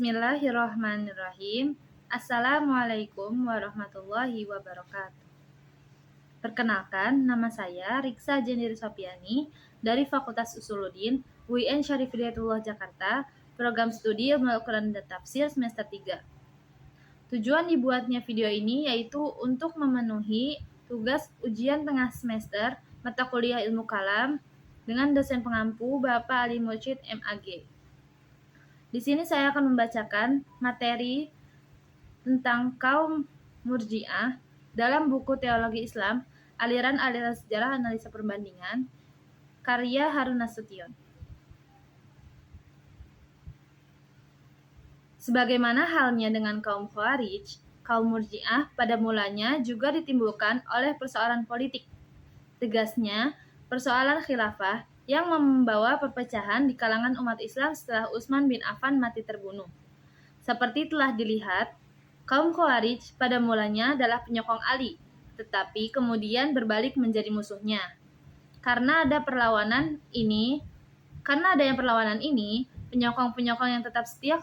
Bismillahirrahmanirrahim. Assalamualaikum warahmatullahi wabarakatuh. Perkenalkan, nama saya Riksa Jendiri Sopiani dari Fakultas Usuluddin, UIN Syarif Hidayatullah Jakarta, Program Studi Ilmu Al-Quran dan Tafsir semester 3. Tujuan dibuatnya video ini yaitu untuk memenuhi tugas ujian tengah semester mata kuliah Ilmu Kalam dengan dosen pengampu Bapak Ali Mursyid MAG. Di sini saya akan membacakan materi tentang kaum Murji'ah dalam buku Teologi Islam, Aliran-aliran Sejarah Analisa Perbandingan, karya Harun Nasution. Sebagaimana halnya dengan kaum Khawarij, kaum Murji'ah pada mulanya juga ditimbulkan oleh persoalan politik. Tegasnya, persoalan khilafah yang membawa perpecahan di kalangan umat Islam setelah Utsman bin Affan mati terbunuh. Seperti telah dilihat, kaum Khawarij pada mulanya adalah penyokong Ali, tetapi kemudian berbalik menjadi musuhnya. Karena adanya perlawanan ini, penyokong-penyokong yang tetap setia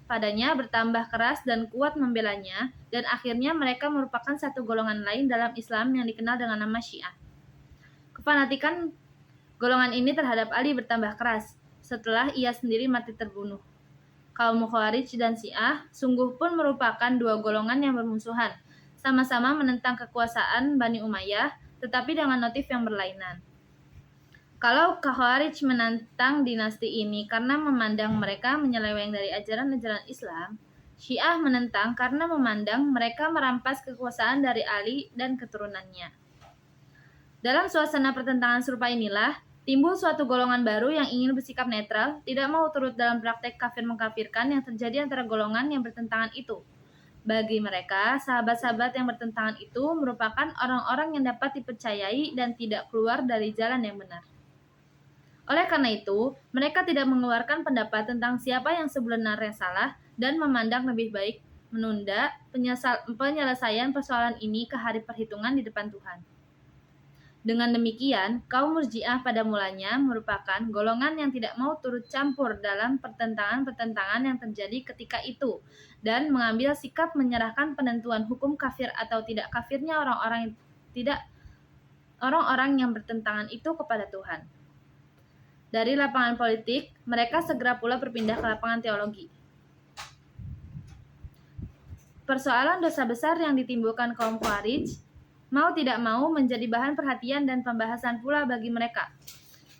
padanya bertambah keras dan kuat membelanya, dan akhirnya mereka merupakan satu golongan lain dalam Islam yang dikenal dengan nama Syiah. Kefanatikan golongan ini terhadap Ali bertambah keras setelah ia sendiri mati terbunuh. Kaum Khawarij dan Syiah sungguh pun merupakan dua golongan yang bermusuhan, sama-sama menentang kekuasaan Bani Umayyah, tetapi dengan motif yang berlainan. Kalau Khawarij menentang dinasti ini karena memandang mereka menyeleweng dari ajaran-ajaran Islam, Syiah menentang karena memandang mereka merampas kekuasaan dari Ali dan keturunannya. Dalam suasana pertentangan serupa inilah, timbul suatu golongan baru yang ingin bersikap netral, tidak mau turut dalam praktek kafir-mengkafirkan yang terjadi antara golongan yang bertentangan itu. Bagi mereka, sahabat-sahabat yang bertentangan itu merupakan orang-orang yang dapat dipercayai dan tidak keluar dari jalan yang benar. Oleh karena itu, mereka tidak mengeluarkan pendapat tentang siapa yang sebenarnya salah dan memandang lebih baik menunda penyelesaian persoalan ini ke hari perhitungan di depan Tuhan. Dengan demikian, kaum Murji'ah pada mulanya merupakan golongan yang tidak mau turut campur dalam pertentangan-pertentangan yang terjadi ketika itu dan mengambil sikap menyerahkan penentuan hukum kafir atau tidak kafirnya orang-orang yang bertentangan itu kepada Tuhan. Dari lapangan politik, mereka segera pula berpindah ke lapangan teologi. Persoalan dosa besar yang ditimbulkan kaum Khawarij mau tidak mau menjadi bahan perhatian dan pembahasan pula bagi mereka.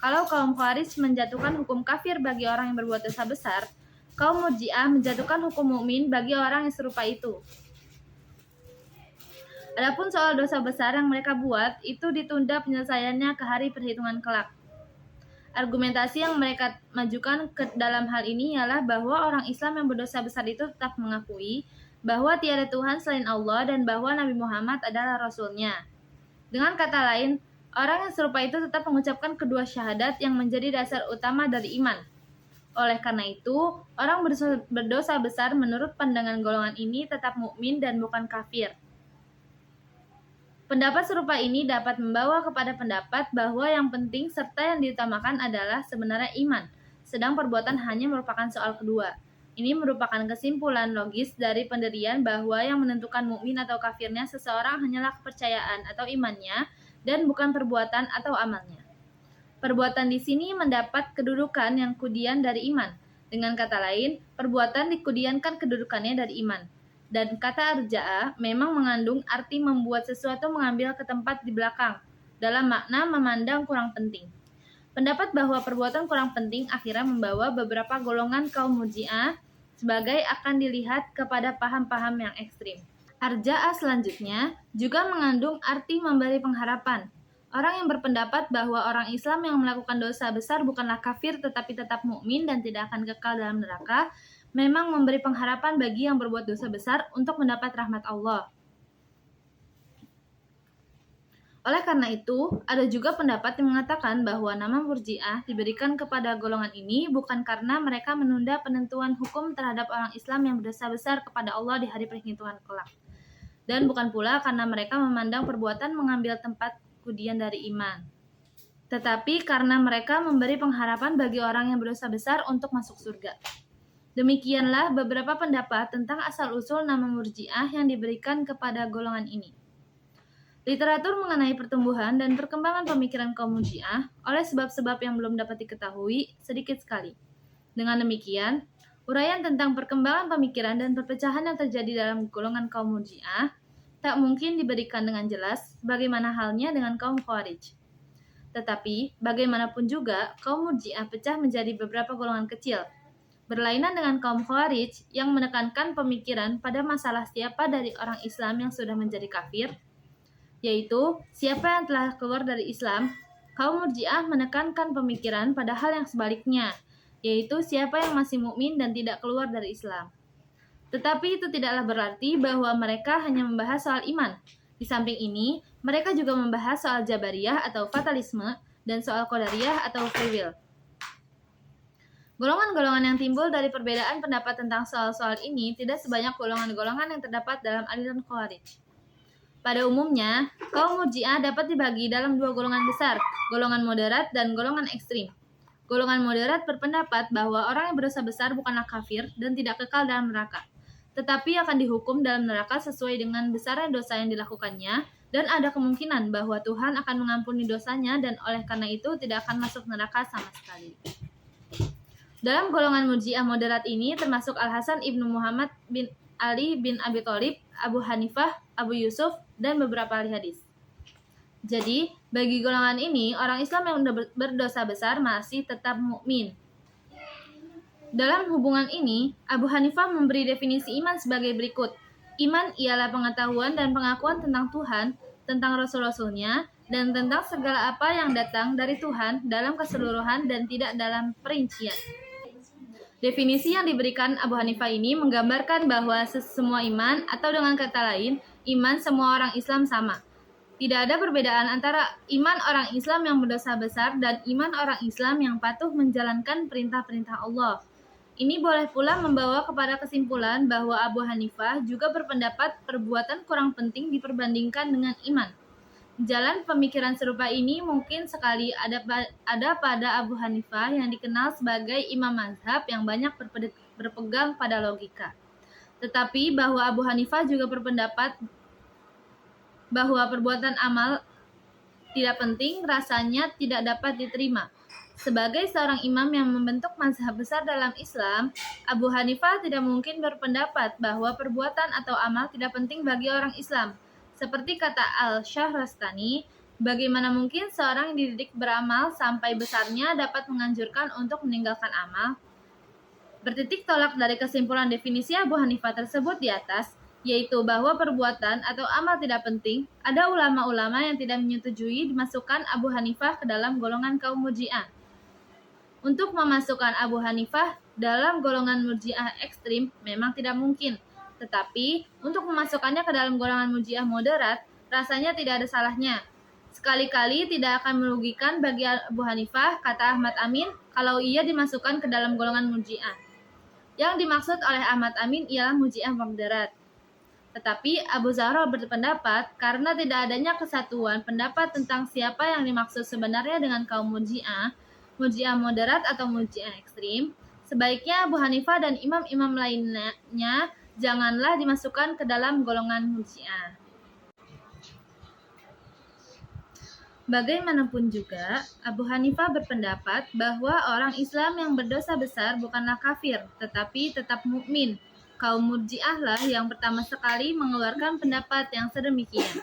Kalau kaum Khawarij menjatuhkan hukum kafir bagi orang yang berbuat dosa besar, kaum Murji'ah menjatuhkan hukum mukmin bagi orang yang serupa itu. Adapun soal dosa besar yang mereka buat, itu ditunda penyelesaiannya ke hari perhitungan kelak. Argumentasi yang mereka majukan ke dalam hal ini ialah bahwa orang Islam yang berdosa besar itu tetap mengakui bahwa tiada Tuhan selain Allah dan bahwa Nabi Muhammad adalah Rasul-Nya. Dengan kata lain, orang yang serupa itu tetap mengucapkan kedua syahadat yang menjadi dasar utama dari iman. Oleh karena itu, orang berdosa besar menurut pandangan golongan ini tetap mukmin dan bukan kafir. Pendapat serupa ini dapat membawa kepada pendapat bahwa yang penting serta yang diutamakan adalah sebenarnya iman, sedang perbuatan hanya merupakan soal kedua. Ini merupakan kesimpulan logis dari pendirian bahwa yang menentukan mukmin atau kafirnya seseorang hanyalah kepercayaan atau imannya dan bukan perbuatan atau amalnya. Perbuatan di sini mendapat kedudukan yang kudian dari iman. Dengan kata lain, perbuatan dikudiankan kedudukannya dari iman. Dan kata arja'a memang mengandung arti membuat sesuatu mengambil ke tempat di belakang, dalam makna memandang kurang penting. Pendapat bahwa perbuatan kurang penting akhirnya membawa beberapa golongan kaum Murji'ah sebagai akan dilihat kepada paham-paham yang ekstrim. Arja'a selanjutnya juga mengandung arti memberi pengharapan. Orang yang berpendapat bahwa orang Islam yang melakukan dosa besar bukanlah kafir tetapi tetap mukmin dan tidak akan kekal dalam neraka, memang memberi pengharapan bagi yang berbuat dosa besar untuk mendapat rahmat Allah. Oleh karena itu, ada juga pendapat yang mengatakan bahwa nama Murji'ah diberikan kepada golongan ini bukan karena mereka menunda penentuan hukum terhadap orang Islam yang berdosa besar kepada Allah di hari perhitungan kelak. Dan bukan pula karena mereka memandang perbuatan mengambil tempat kudian dari iman. Tetapi karena mereka memberi pengharapan bagi orang yang berdosa besar untuk masuk surga. Demikianlah beberapa pendapat tentang asal-usul nama Murji'ah yang diberikan kepada golongan ini. Literatur mengenai pertumbuhan dan perkembangan pemikiran kaum Murji'ah oleh sebab-sebab yang belum dapat diketahui sedikit sekali. Dengan demikian, uraian tentang perkembangan pemikiran dan perpecahan yang terjadi dalam golongan kaum Murji'ah tak mungkin diberikan dengan jelas bagaimana halnya dengan kaum Khawarij. Tetapi, bagaimanapun juga, kaum Murji'ah pecah menjadi beberapa golongan kecil. Berlainan dengan kaum Khawarij yang menekankan pemikiran pada masalah siapa dari orang Islam yang sudah menjadi kafir, yaitu siapa yang telah keluar dari Islam, kaum Murji'ah menekankan pemikiran pada hal yang sebaliknya, yaitu siapa yang masih mukmin dan tidak keluar dari Islam. Tetapi itu tidaklah berarti bahwa mereka hanya membahas soal iman. Di samping ini, mereka juga membahas soal Jabariyah atau fatalisme dan soal Qadariyah atau free will. Golongan-golongan yang timbul dari perbedaan pendapat tentang soal-soal ini tidak sebanyak golongan-golongan yang terdapat dalam aliran Khawarij. Pada umumnya, kaum Murji'ah dapat dibagi dalam dua golongan besar, golongan moderat dan golongan ekstrim. Golongan moderat berpendapat bahwa orang yang berdosa besar bukanlah kafir dan tidak kekal dalam neraka, tetapi akan dihukum dalam neraka sesuai dengan besarnya dosa yang dilakukannya, dan ada kemungkinan bahwa Tuhan akan mengampuni dosanya dan oleh karena itu tidak akan masuk neraka sama sekali. Dalam golongan Murji'ah moderat ini termasuk Al-Hasan ibnu Muhammad bin Ali bin Abi Thalib, Abu Hanifah, Abu Yusuf, dan beberapa ahli hadis. Jadi, bagi golongan ini, orang Islam yang berdosa besar masih tetap mukmin. Dalam hubungan ini, Abu Hanifah memberi definisi iman sebagai berikut. Iman ialah pengetahuan dan pengakuan tentang Tuhan, tentang Rasul-Rasulnya, dan tentang segala apa yang datang dari Tuhan dalam keseluruhan dan tidak dalam perincian. Definisi yang diberikan Abu Hanifah ini menggambarkan bahwa semua iman, atau dengan kata lain, iman semua orang Islam sama. Tidak ada perbedaan antara iman orang Islam yang berdosa besar dan iman orang Islam yang patuh menjalankan perintah-perintah Allah. Ini boleh pula membawa kepada kesimpulan bahwa Abu Hanifah juga berpendapat perbuatan kurang penting diperbandingkan dengan iman. Jalan pemikiran serupa ini mungkin sekali ada pada Abu Hanifah yang dikenal sebagai imam mazhab yang banyak berpegang pada logika. Tetapi bahwa Abu Hanifah juga berpendapat bahwa perbuatan amal tidak penting rasanya tidak dapat diterima. Sebagai seorang imam yang membentuk mazhab besar dalam Islam, Abu Hanifah tidak mungkin berpendapat bahwa perbuatan atau amal tidak penting bagi orang Islam. Seperti kata Al-Syahrastani, bagaimana mungkin seorang yang dididik beramal sampai besarnya dapat menganjurkan untuk meninggalkan amal? Bertitik tolak dari kesimpulan definisi Abu Hanifah tersebut di atas, yaitu bahwa perbuatan atau amal tidak penting, ada ulama-ulama yang tidak menyetujui dimasukkan Abu Hanifah ke dalam golongan kaum Murji'ah. Untuk memasukkan Abu Hanifah dalam golongan Murji'ah ekstrim memang tidak mungkin. Tetapi, untuk memasukkannya ke dalam golongan Murji'ah moderat, rasanya tidak ada salahnya. Sekali-kali tidak akan merugikan bagi Abu Hanifah, kata Ahmad Amin, kalau ia dimasukkan ke dalam golongan Murji'ah. Yang dimaksud oleh Ahmad Amin ialah Murji'ah moderat. Tetapi Abu Zahra berpendapat, karena tidak adanya kesatuan pendapat tentang siapa yang dimaksud sebenarnya dengan kaum Murji'ah, Murji'ah moderat atau Murji'ah ekstrim, sebaiknya Abu Hanifah dan imam-imam lainnya janganlah dimasukkan ke dalam golongan Murji'ah. Bagaimanapun juga, Abu Hanifah berpendapat bahwa orang Islam yang berdosa besar bukanlah kafir, tetapi tetap mukmin. Kaum Murji'ah lah yang pertama sekali mengeluarkan pendapat yang sedemikian.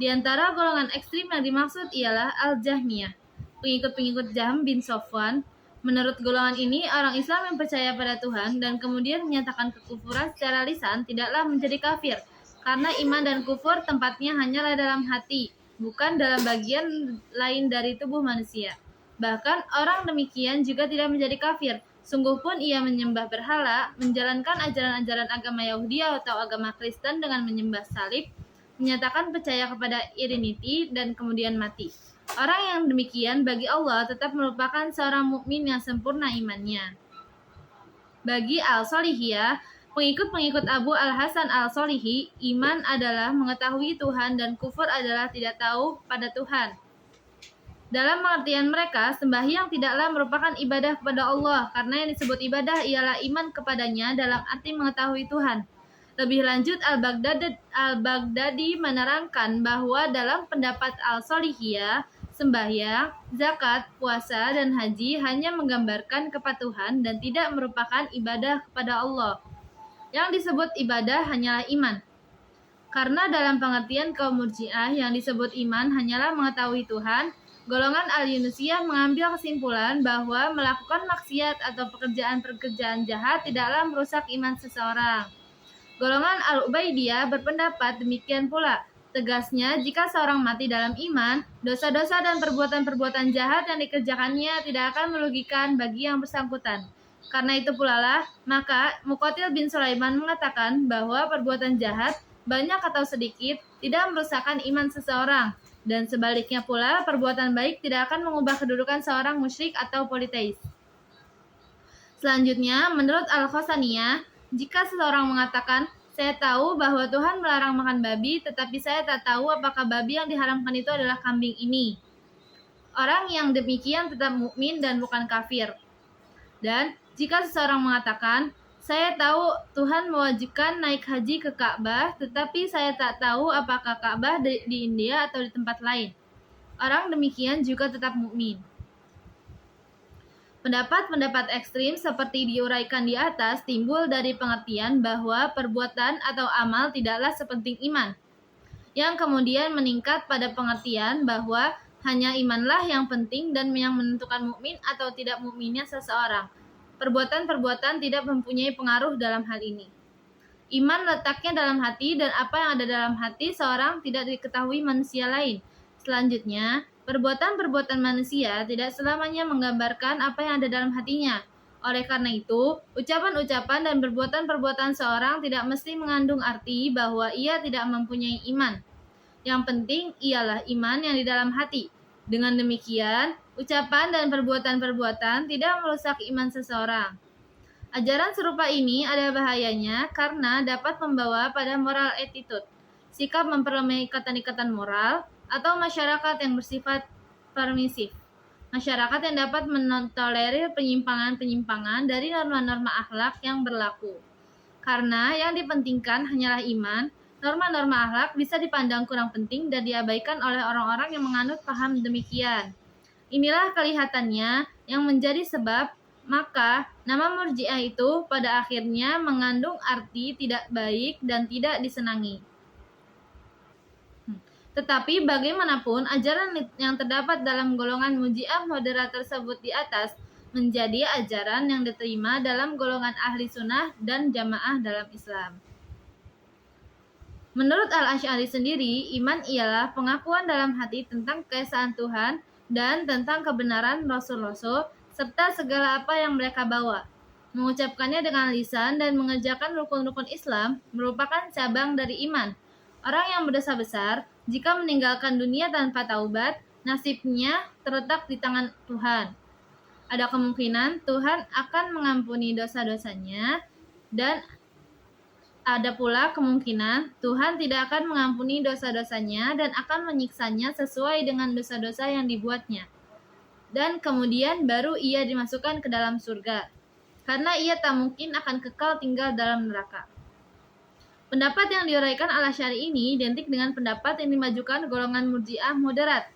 Di antara golongan ekstrim yang dimaksud ialah Al-Jahmiyah, pengikut-pengikut Jahm bin Safwan. Menurut golongan ini, orang Islam yang percaya pada Tuhan dan kemudian menyatakan kekufuran secara lisan tidaklah menjadi kafir, karena iman dan kufur tempatnya hanyalah dalam hati, bukan dalam bagian lain dari tubuh manusia. Bahkan orang demikian juga tidak menjadi kafir, sungguh pun ia menyembah berhala, menjalankan ajaran-ajaran agama Yahudi atau agama Kristen dengan menyembah salib, menyatakan percaya kepada Trinity dan kemudian mati. Orang yang demikian bagi Allah tetap merupakan seorang mukmin yang sempurna imannya. Bagi Al-Solihiyah, pengikut-pengikut Abu Al-Hasan Al-Solihi, iman adalah mengetahui Tuhan dan kufur adalah tidak tahu pada Tuhan. Dalam pengertian mereka, sembahyang tidaklah merupakan ibadah kepada Allah, karena yang disebut ibadah ialah iman kepadanya dalam arti mengetahui Tuhan. Lebih lanjut, Al-Baghdadi menerangkan bahwa dalam pendapat Al-Solihiyah, sembahyang, zakat, puasa, dan haji hanya menggambarkan kepatuhan dan tidak merupakan ibadah kepada Allah. Yang disebut ibadah hanyalah iman. Karena dalam pengertian kaum Murji'ah yang disebut iman hanyalah mengetahui Tuhan, golongan Al-Yunusiyah mengambil kesimpulan bahwa melakukan maksiat atau pekerjaan-pekerjaan jahat tidaklah merusak iman seseorang. Golongan Al-Ubaidiyah berpendapat demikian pula. Tegasnya, jika seorang mati dalam iman, dosa-dosa dan perbuatan-perbuatan jahat yang dikerjakannya tidak akan merugikan bagi yang bersangkutan. Karena itu pula lah, maka Muqatil bin Sulaiman mengatakan bahwa perbuatan jahat, banyak atau sedikit, tidak merusakkan iman seseorang. Dan sebaliknya pula, perbuatan baik tidak akan mengubah kedudukan seorang musyrik atau politeis. Selanjutnya, menurut Al-Khosaniyah, jika seseorang mengatakan, saya tahu bahwa Tuhan melarang makan babi, tetapi saya tak tahu apakah babi yang diharamkan itu adalah kambing ini. Orang yang demikian tetap mukmin dan bukan kafir. Dan jika seseorang mengatakan, saya tahu Tuhan mewajibkan naik haji ke Ka'bah, tetapi saya tak tahu apakah Ka'bah di India atau di tempat lain. Orang demikian juga tetap mukmin. Pendapat-pendapat ekstrim seperti diuraikan di atas timbul dari pengertian bahwa perbuatan atau amal tidaklah sepenting iman, yang kemudian meningkat pada pengertian bahwa hanya imanlah yang penting dan yang menentukan mukmin atau tidak mukminnya seseorang. Perbuatan-perbuatan tidak mempunyai pengaruh dalam hal ini. Iman letaknya dalam hati, dan apa yang ada dalam hati seorang tidak diketahui manusia lain. Selanjutnya, perbuatan-perbuatan manusia tidak selamanya menggambarkan apa yang ada dalam hatinya. Oleh karena itu, ucapan-ucapan dan perbuatan-perbuatan seorang tidak mesti mengandung arti bahwa ia tidak mempunyai iman. Yang penting ialah iman yang di dalam hati. Dengan demikian, ucapan dan perbuatan-perbuatan tidak merusak iman seseorang. Ajaran serupa ini ada bahayanya karena dapat membawa pada moral attitude, sikap memperlemah ikatan-ikatan moral, atau masyarakat yang bersifat permisif. Masyarakat yang dapat mentolerir penyimpangan-penyimpangan dari norma-norma akhlak yang berlaku. Karena yang dipentingkan hanyalah iman, norma-norma akhlak bisa dipandang kurang penting dan diabaikan oleh orang-orang yang menganut paham demikian. Inilah kelihatannya yang menjadi sebab maka nama Murji'ah itu pada akhirnya mengandung arti tidak baik dan tidak disenangi. Tetapi bagaimanapun, ajaran yang terdapat dalam golongan Murji'ah moderat tersebut di atas menjadi ajaran yang diterima dalam golongan ahli sunnah dan jamaah dalam Islam. Menurut Al-Asy'ari sendiri, iman ialah pengakuan dalam hati tentang keesaan Tuhan dan tentang kebenaran Rasul-Rasul serta segala apa yang mereka bawa. Mengucapkannya dengan lisan dan mengerjakan rukun-rukun Islam merupakan cabang dari iman. Orang yang berdosa besar, jika meninggalkan dunia tanpa taubat, nasibnya terletak di tangan Tuhan. Ada kemungkinan Tuhan akan mengampuni dosa-dosanya, dan ada pula kemungkinan Tuhan tidak akan mengampuni dosa-dosanya dan akan menyiksanya sesuai dengan dosa-dosa yang dibuatnya. Dan kemudian baru ia dimasukkan ke dalam surga, karena ia tak mungkin akan kekal tinggal dalam neraka. Pendapat yang diuraikan Al-Asy'ari ini identik dengan pendapat yang dimajukan golongan Murji'ah moderat.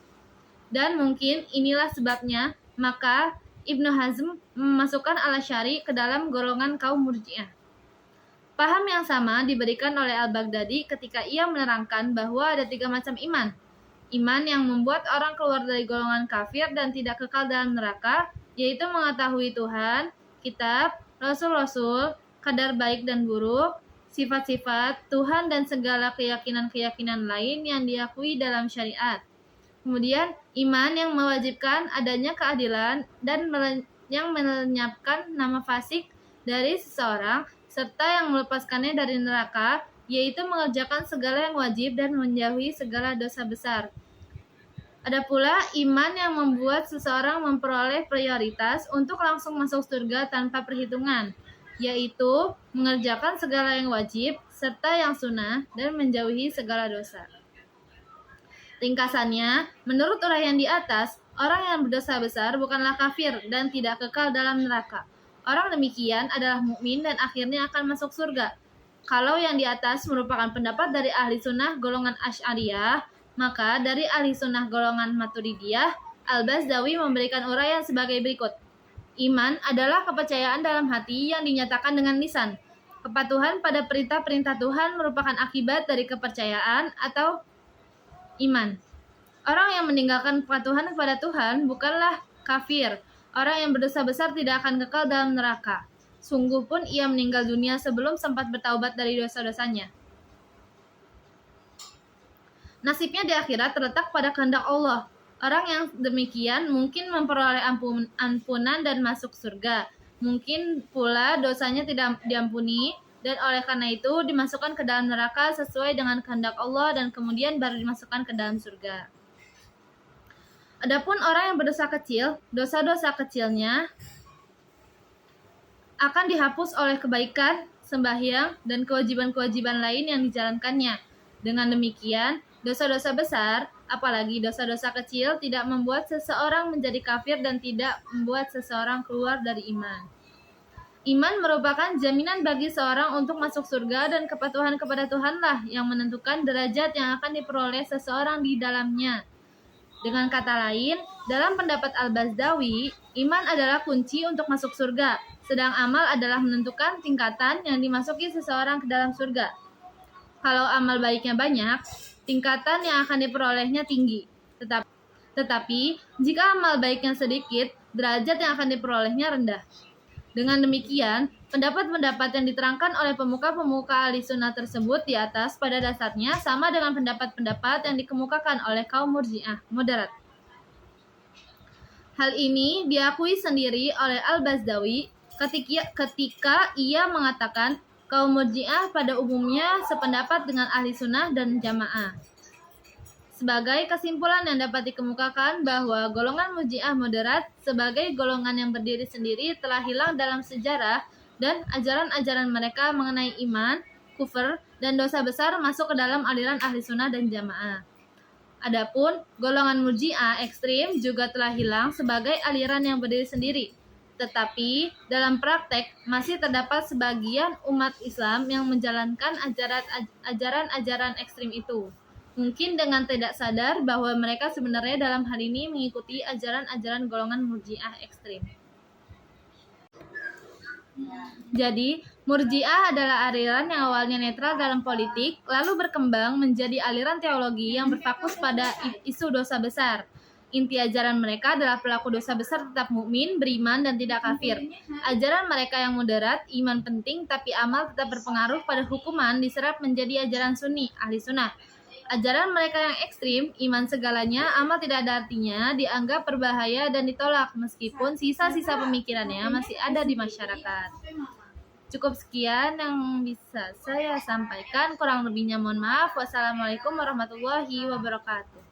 Dan mungkin inilah sebabnya maka Ibnu Hazm memasukkan Al-Asy'ari ke dalam golongan kaum Murji'ah. Paham yang sama diberikan oleh Al-Baghdadi ketika ia menerangkan bahwa ada 3 macam iman. Iman yang membuat orang keluar dari golongan kafir dan tidak kekal dalam neraka, yaitu mengetahui Tuhan, kitab, rasul-rasul, kadar baik dan buruk, sifat-sifat Tuhan dan segala keyakinan-keyakinan lain yang diakui dalam syariat. Kemudian, iman yang mewajibkan adanya keadilan dan yang melenyapkan nama fasik dari seseorang, serta yang melepaskannya dari neraka, yaitu mengerjakan segala yang wajib dan menjauhi segala dosa besar. Ada pula iman yang membuat seseorang memperoleh prioritas untuk langsung masuk surga tanpa perhitungan, yaitu mengerjakan segala yang wajib serta yang sunnah dan menjauhi segala dosa. Ringkasannya, menurut uraian di atas, Orang yang berdosa besar bukanlah kafir dan tidak kekal dalam neraka. Orang demikian adalah mukmin dan akhirnya akan masuk surga. Kalau yang di atas merupakan pendapat dari ahli sunnah golongan Asy'ariyah, maka dari ahli sunnah golongan Maturidiyah, Al-Bazdawi memberikan uraian sebagai berikut. Iman adalah kepercayaan dalam hati yang dinyatakan dengan lisan. Kepatuhan pada perintah-perintah Tuhan merupakan akibat dari kepercayaan atau iman. Orang yang meninggalkan kepatuhan kepada Tuhan bukanlah kafir. Orang yang berdosa besar tidak akan kekal dalam neraka. Sungguh pun ia meninggal dunia sebelum sempat bertaubat dari dosa-dosanya. Nasibnya di akhirat terletak pada kehendak Allah. Orang yang demikian mungkin memperoleh ampunan dan masuk surga. Mungkin pula dosanya tidak diampuni dan oleh karena itu dimasukkan ke dalam neraka sesuai dengan kehendak Allah dan kemudian baru dimasukkan ke dalam surga. Adapun orang yang berdosa kecil, dosa-dosa kecilnya akan dihapus oleh kebaikan, sembahyang, dan kewajiban-kewajiban lain yang dijalankannya. Dengan demikian, dosa-dosa besar, apalagi dosa-dosa kecil, tidak membuat seseorang menjadi kafir dan tidak membuat seseorang keluar dari iman. Iman merupakan jaminan bagi seorang untuk masuk surga dan kepatuhan kepada Tuhanlah yang menentukan derajat yang akan diperoleh seseorang di dalamnya. Dengan kata lain, dalam pendapat Al-Bazdawi, iman adalah kunci untuk masuk surga, sedang amal adalah menentukan tingkatan yang dimasuki seseorang ke dalam surga. Kalau amal baiknya banyak, tingkatan yang akan diperolehnya tinggi. Tetapi, jika amal baiknya sedikit, derajat yang akan diperolehnya rendah. Dengan demikian, pendapat-pendapat yang diterangkan oleh pemuka-pemuka ahli sunnah tersebut di atas pada dasarnya sama dengan pendapat-pendapat yang dikemukakan oleh kaum Murji'ah moderat. Hal ini diakui sendiri oleh Al-Bazdawi ketika ia mengatakan kaum Murji'ah pada umumnya sependapat dengan ahli sunnah dan jamaah. Sebagai kesimpulan yang dapat dikemukakan bahwa golongan Murji'ah moderat sebagai golongan yang berdiri sendiri telah hilang dalam sejarah dan ajaran-ajaran mereka mengenai iman, kufur, dan dosa besar masuk ke dalam aliran ahli sunnah dan jamaah. Adapun golongan Murji'ah ekstrim juga telah hilang sebagai aliran yang berdiri sendiri. Tetapi dalam praktek masih terdapat sebagian umat Islam yang menjalankan ajaran-ajaran ekstrim itu. Mungkin dengan tidak sadar bahwa mereka sebenarnya dalam hal ini mengikuti ajaran-ajaran golongan Murji'ah ekstrim. Jadi, Murji'ah adalah aliran yang awalnya netral dalam politik, lalu berkembang menjadi aliran teologi yang berfokus pada isu dosa besar. Inti ajaran mereka adalah pelaku dosa besar tetap mukmin, beriman, dan tidak kafir. Ajaran mereka yang moderat, iman penting, tapi amal tetap berpengaruh pada hukuman diserap menjadi ajaran Sunni, ahli sunnah. Ajaran mereka yang ekstrim, iman segalanya, amal tidak ada artinya, dianggap berbahaya dan ditolak, meskipun sisa-sisa pemikirannya masih ada di masyarakat. Cukup sekian yang bisa saya sampaikan, kurang lebihnya mohon maaf. Wassalamualaikum warahmatullahi wabarakatuh.